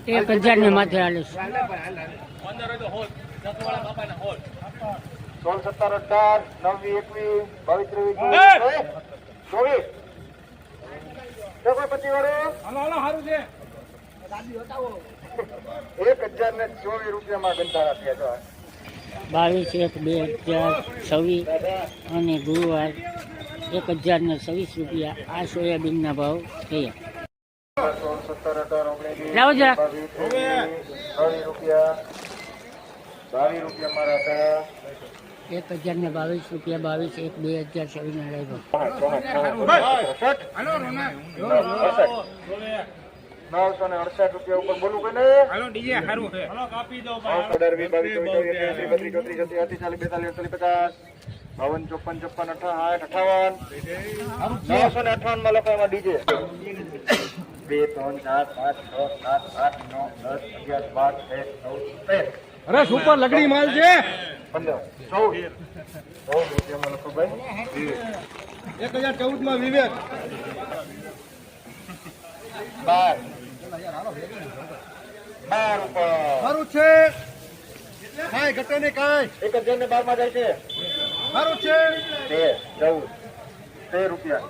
1000 ને માથે હાલે છે. 16, 17, 18, 19, 20, 21, 22, 23, 1024 રૂપિયામાં ગંધારા થયા. 22/1/2026 અને ગુરુવાર 1026 રૂપિયા આ સોયાબીનના ભાવ થયા. 16, 17, 18, 19, લાવો જરા 22 રૂપિયા 22 રૂપિયા મારા હતા. 1022 રૂપિયા 22/1/2026 ના લાગ્યો. 968 રૂપિયા ઉપર બોલું કે નહીં? 18, 20, 22, 23, 24, 35, 40, 42, 53, 58 માં લખો એમાં ડીજે 2, 3, 4, 5, 6, 7, 8, 9, 10, 11, 12, 13, 14, 15. અરે સુપર લગડી માલ છે. 15, 14 રૂપિયામાં લખો ભાઈ. 1014 માં વિવેક 12 ઉપર સારું છે. કાંઈ ઘટે નહીં કાંઈ. 1012 માં જાય છે. સારું છે. 13 રૂપિયા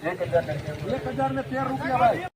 1013 1013 રૂપિયા ભાઈ.